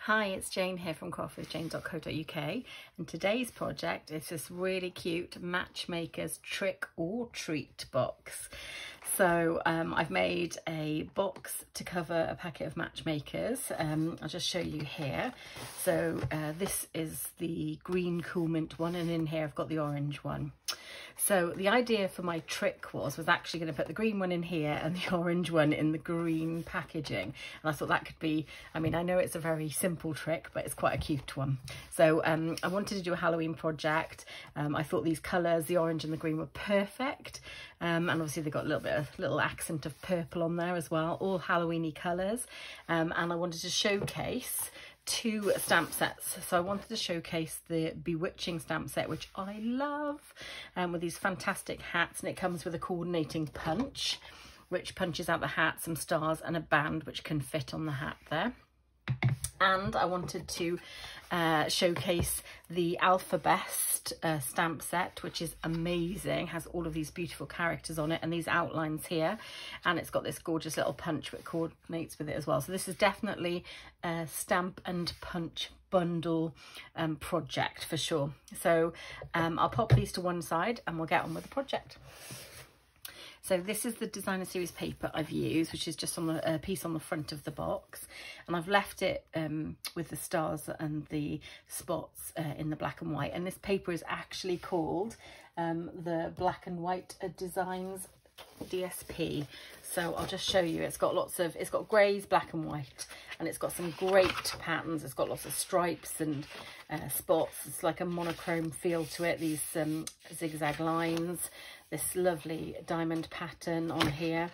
Hi, it's Jane here from craftwithjayne.co.uk, and today's project is this really cute Matchmakers trick or treat box. So I've made a box to cover a packet of Matchmakers. I'll just show you here. So this is the green cool mint one, and in here I've got the orange one. So the idea for my trick was actually going to put the green one in here and the orange one in the green packaging. And I thought that could be, I mean, I know it's a very simple trick, but it's quite a cute one. So I wanted to do a Halloween project. I thought these colours, the orange and the green, were perfect. And obviously they got a little accent of purple on there as well, all Halloweeny colours. And I wanted to showcase two stamp sets. So I wanted to showcase the Bewitching Stamp Set, which I love, with these fantastic hats, and it comes with a coordinating punch which punches out the hat, some stars and a band which can fit on the hat there. And I wanted to showcase the Alphabest stamp set, which is amazing, has all of these beautiful characters on it and these outlines here, and it's got this gorgeous little punch which coordinates with it as well. So this is definitely a stamp and punch bundle project for sure. So I'll pop these to one side and we'll get on with the project. So this is the designer series paper I've used, which is just on a piece on the front of the box, and I've left it with the stars and the spots in the black and white. And this paper is actually called the Black and White Designs DSP. So I'll just show you. It's got it's got greys, black and white, and it's got some great patterns. It's got lots of stripes and spots. It's like a monochrome feel to it. These zigzag lines, this lovely diamond pattern on here,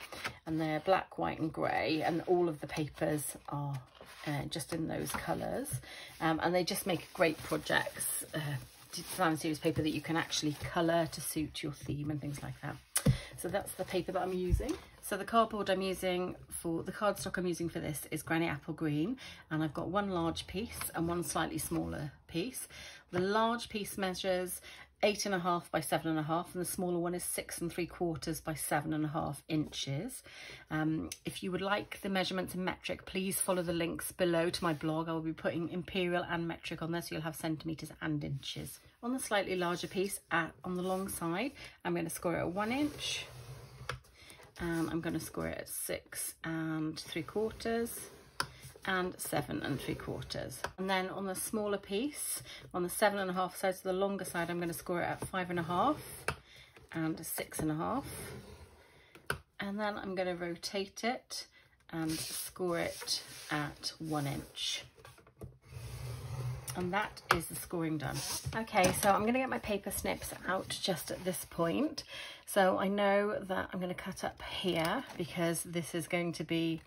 and they're black, white and grey, and all of the papers are just in those colours, and they just make great projects, design series paper that you can actually colour to suit your theme and things like that. So that's the paper that I'm using. So the cardboard I'm using for the cardstock I'm using for this is Granny Apple Green, and I've got one large piece and one slightly smaller piece. The large piece measures 8.5 by 7.5, and the smaller one is 6 3/4 by 7.5 inches. If you would like the measurements in metric, please follow the links below to my blog. I will be putting imperial and metric on there, so you'll have centimetres and inches. On the slightly larger piece, on the long side, I'm going to score it at 1 inch, and I'm going to score it at 6 3/4. and 7 3/4. And then on the smaller piece, on the 7.5 side, so the longer side, I'm going to score it at 5.5 and 6.5. And then I'm going to rotate it and score it at 1 inch. And that is the scoring done. Okay, so I'm going to get my paper snips out just at this point. So I know that I'm going to cut up here because this is going to be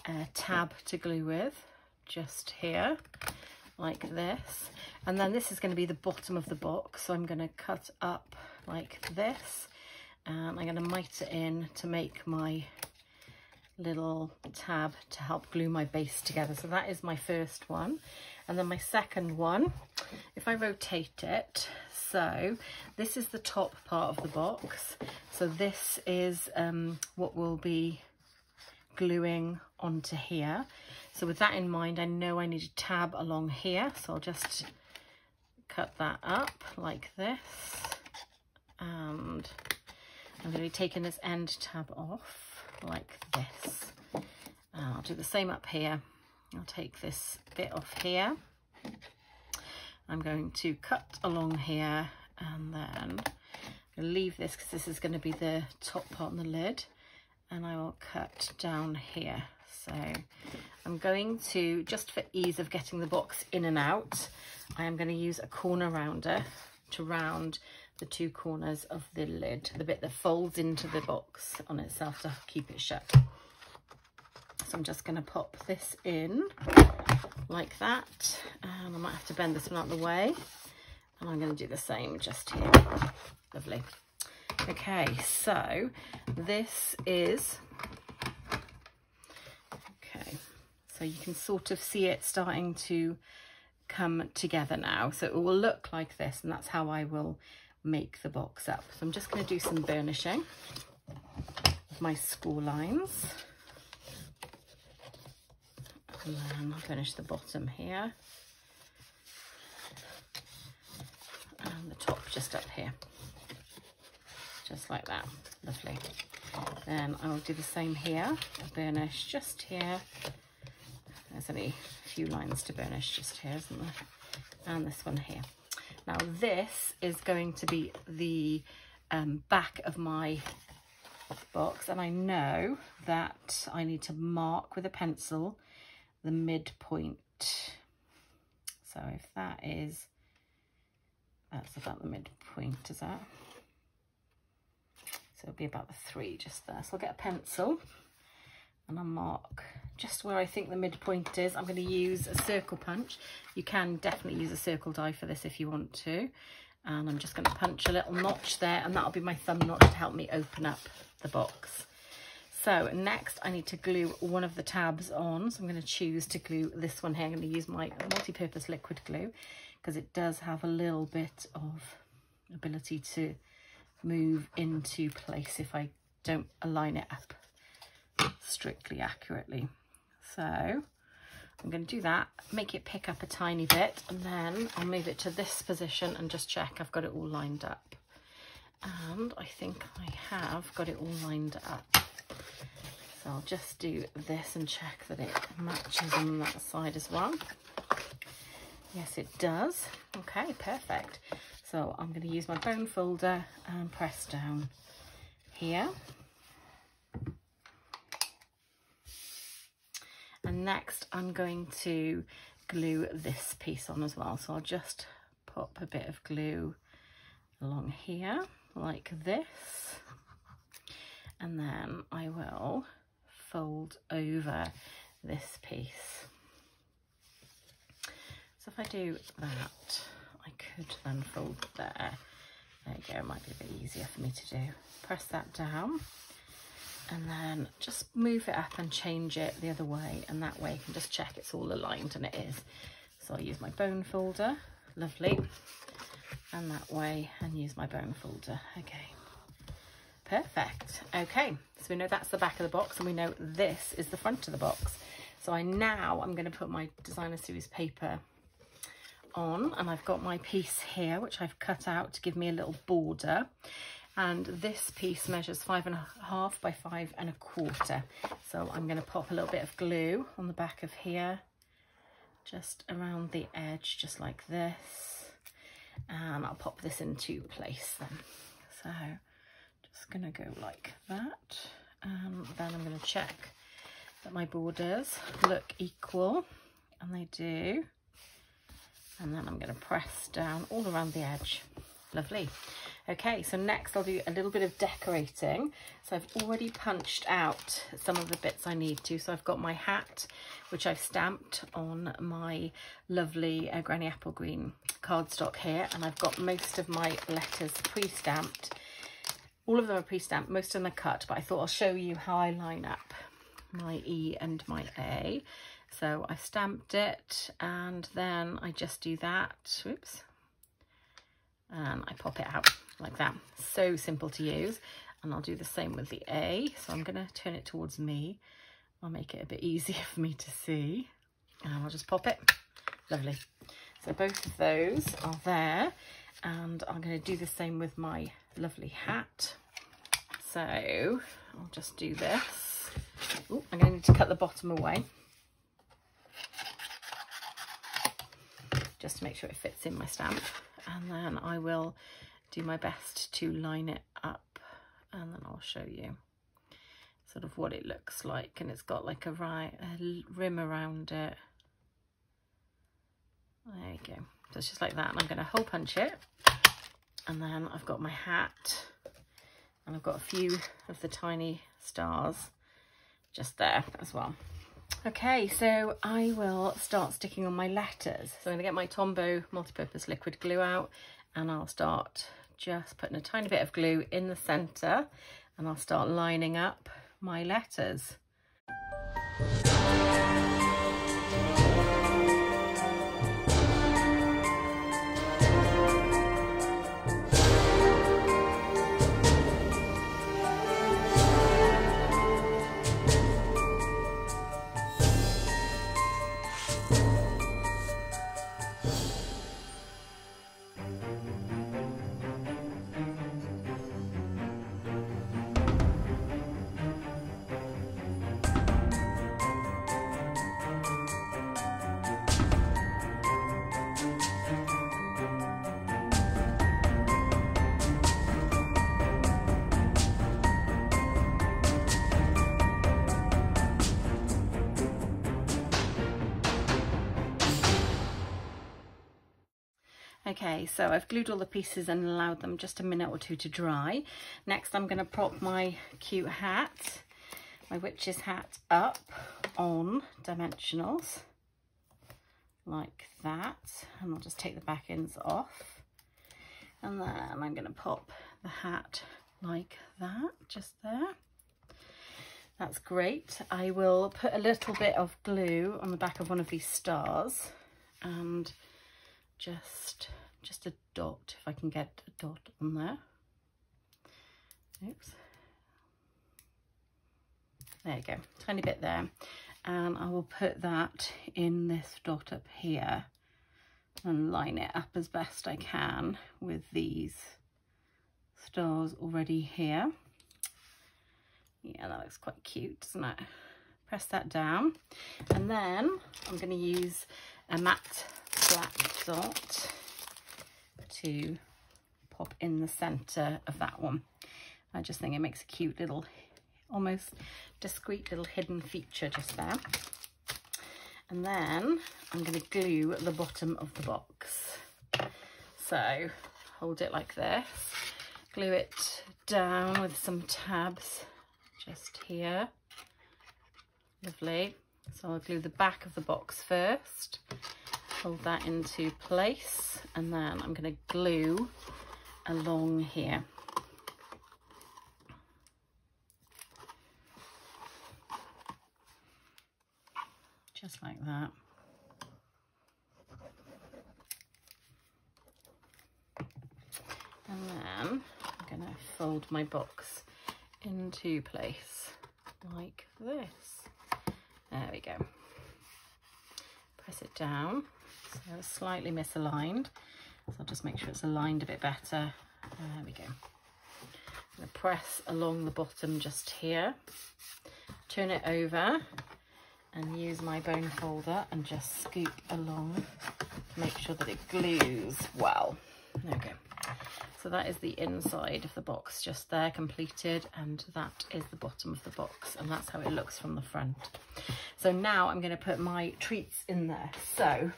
a tab to glue with, just here like this, and then this is going to be the bottom of the box, so I'm going to cut up like this, and I'm going to mite it in to make my little tab to help glue my base together. So that is my first one. And then my second one, if I rotate it, so this is the top part of the box, so this is what will be gluing onto here. So with that in mind, I know I need a tab along here, so I'll just cut that up like this, and I'm going to be taking this end tab off like this. I'll do the same up here. I'll take this bit off here. I'm going to cut along here, and then I'll leave this because this is going to be the top part on the lid, and I will cut down here. So I'm going to, just for ease of getting the box in and out, I am going to use a corner rounder to round the two corners of the lid, the bit that folds into the box on itself to keep it shut. So I'm just going to pop this in like that, and I might have to bend this one out of the way, and I'm going to do the same just here. Lovely. Okay, so this is, okay, so you can sort of see it starting to come together now. So it will look like this, and that's how I will make the box up. So I'm just going to do some burnishing of my score lines. And then I'll finish the bottom here. And the top just up here. Just like that. Lovely. Then I'll do the same here. I'll burnish just here. There's only a few lines to burnish just here, isn't there? And this one here. Now this is going to be the back of my box, and I know that I need to mark with a pencil the midpoint. So if that's about the midpoint, is that? So it'll be about the 3 just there. So I'll get a pencil and I'll mark just where I think the midpoint is. I'm going to use a circle punch. You can definitely use a circle die for this if you want to. And I'm just going to punch a little notch there, and that'll be my thumb notch to help me open up the box. So next I need to glue one of the tabs on. So I'm going to choose to glue this one here. I'm going to use my multi-purpose liquid glue because it does have a little bit of ability to move into place if I don't align it up strictly accurately. So I'm going to do that, make it pick up a tiny bit, and then I'll move it to this position and just check I've got it all lined up. And I think I have got it all lined up. So I'll just do this and check that it matches on that side as well. Yes, it does. Okay, perfect. So I'm going to use my bone folder and press down here. And next I'm going to glue this piece on as well. So I'll just pop a bit of glue along here like this. And then I will fold over this piece. So if I do that, I could then fold there. There you go, it might be a bit easier for me to do. Press that down and then just move it up and change it the other way, and that way you can just check it's all aligned, and it is. So I'll use my bone folder, lovely, and that way, and use my bone folder. Okay, perfect. Okay, so we know that's the back of the box, and we know this is the front of the box. So I'm going to put my designer series paper on, and I've got my piece here which I've cut out to give me a little border, and this piece measures 5.5 by 5.25. So I'm going to pop a little bit of glue on the back of here, just around the edge, just like this, and I'll pop this into place then. So just going to go like that, and then I'm going to check that my borders look equal, and they do. And then I'm going to press down all around the edge. Lovely. Okay, so next I'll do a little bit of decorating. So I've already punched out some of the bits I need to. So I've got my hat, which I've stamped on my lovely Granny Apple Green cardstock here. And I've got most of my letters pre-stamped. All of them are pre-stamped, most of them are cut, but I thought I'll show you how I line up my E and my A. So I stamped it, and then I just do that, whoops, and I pop it out like that. So simple to use. And I'll do the same with the A. So I'm going to turn it towards me. I'll make it a bit easier for me to see, and I'll just pop it. Lovely. So both of those are there, and I'm going to do the same with my lovely hat. So I'll just do this. Ooh, I'm going to need to cut the bottom away, just to make sure it fits in my stamp, and then I will do my best to line it up, and then I'll show you sort of what it looks like. And it's got like a rim around it. There you go. So it's just like that, and I'm going to hole punch it, and then I've got my hat, and I've got a few of the tiny stars just there as well. Okay, so I will start sticking on my letters. So I'm going to get my Tombow multi-purpose liquid glue out, and I'll start just putting a tiny bit of glue in the centre, and I'll start lining up my letters. Okay, so I've glued all the pieces and allowed them just a minute or two to dry. Next I'm going to prop my cute hat, my witch's hat, up on dimensionals like that, and I'll just take the back ends off, and then I'm going to pop the hat like that, just there. That's great. I will put a little bit of glue on the back of one of these stars and just a dot, if I can get a dot on there. Oops. There you go, tiny bit there. And I will put that in this dot up here and line it up as best I can with these stars already here. Yeah, that looks quite cute, doesn't it? Press that down, and then I'm going to use a matte black dot to pop in the centre of that one. I just think it makes a cute little, almost discreet little hidden feature just there. And then I'm going to glue the bottom of the box. So hold it like this, glue it down with some tabs just here. Lovely. So I'll glue the back of the box first, hold that into place, and then I'm going to glue along here. Just like that. And then I'm going to fold my box into place like this. There we go. Press it down. So it's slightly misaligned, so I'll just make sure it's aligned a bit better. There we go. I'm going to press along the bottom just here, turn it over, and use my bone folder and just scoop along to make sure that it glues well. There we go. So that is the inside of the box just there, completed, and that is the bottom of the box, and that's how it looks from the front. So now I'm going to put my treats in there. So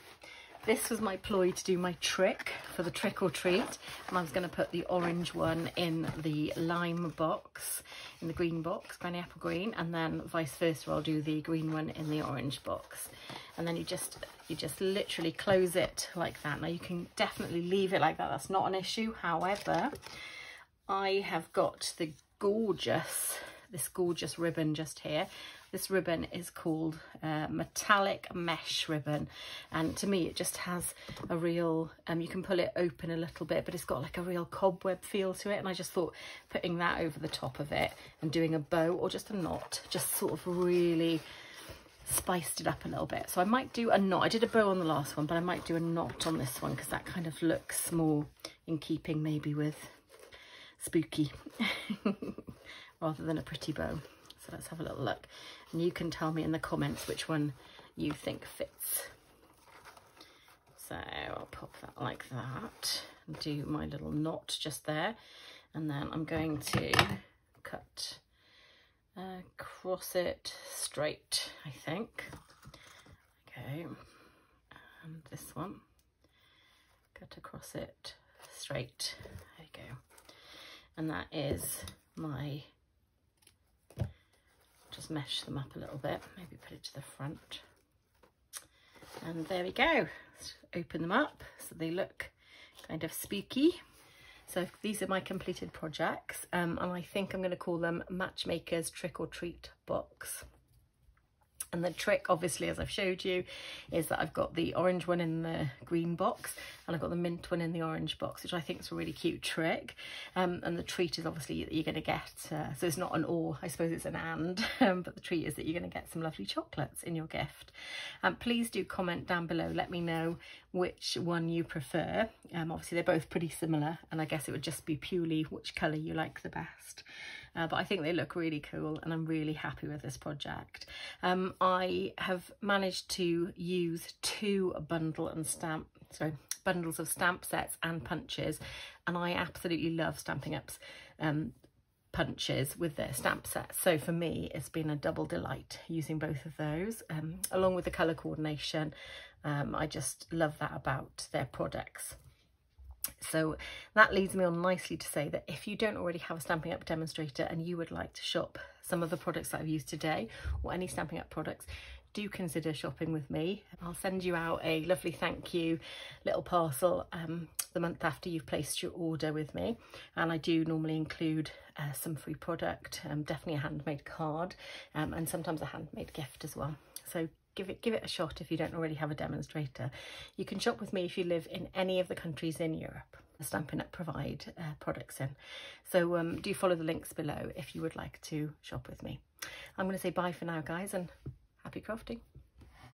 this was my ploy to do my trick for the trick or treat, and I was going to put the orange one in the lime box, in the green box, granny apple green, and then vice versa, I'll do the green one in the orange box. And then you just literally close it like that. Now you can definitely leave it like that, that's not an issue. However, I have got this gorgeous ribbon just here. This ribbon is called metallic mesh ribbon, and to me it just has a real, you can pull it open a little bit, but it's got like a real cobweb feel to it, and I just thought putting that over the top of it and doing a bow or just a knot just sort of really spiced it up a little bit. So I might do a knot. I did a bow on the last one, but I might do a knot on this one because that kind of looks more in keeping maybe with spooky rather than a pretty bow. So let's have a little look, and you can tell me in the comments which one you think fits. So I'll pop that like that and do my little knot just there, and then I'm going to cut across it straight, I think. Okay, and this one, cut across it straight. There you go. And that is my, just mesh them up a little bit, maybe put it to the front, and there we go. Let's open them up so they look kind of spooky. So these are my completed projects, and I think I'm going to call them Matchmakers Trick or Treat Box. And the trick, obviously, as I've showed you, is that I've got the orange one in the green box and I've got the mint one in the orange box, which I think is a really cute trick. And the treat is obviously that you're going to get, so it's not an or, I suppose it's an and, but the treat is that you're going to get some lovely chocolates in your gift. Please do comment down below, let me know which one you prefer. Obviously they're both pretty similar, and I guess it would just be purely which colour you like the best. But I think they look really cool, and I'm really happy with this project. I have managed to use two bundles of stamp sets and punches, and I absolutely love Stampin' Up's punches with their stamp sets. So for me, it's been a double delight using both of those, along with the colour coordination. I just love that about their products. So that leads me on nicely to say that if you don't already have a Stampin' Up demonstrator and you would like to shop some of the products that I've used today, or any Stampin' Up products, do consider shopping with me. I'll send you out a lovely thank you little parcel the month after you've placed your order with me, and I do normally include some free product, definitely a handmade card, and sometimes a handmade gift as well. So give it a shot if you don't already have a demonstrator. You can shop with me if you live in any of the countries in Europe the Stampin' Up provide products in. So do follow the links below if you would like to shop with me. I'm going to say bye for now, guys, and happy crafting.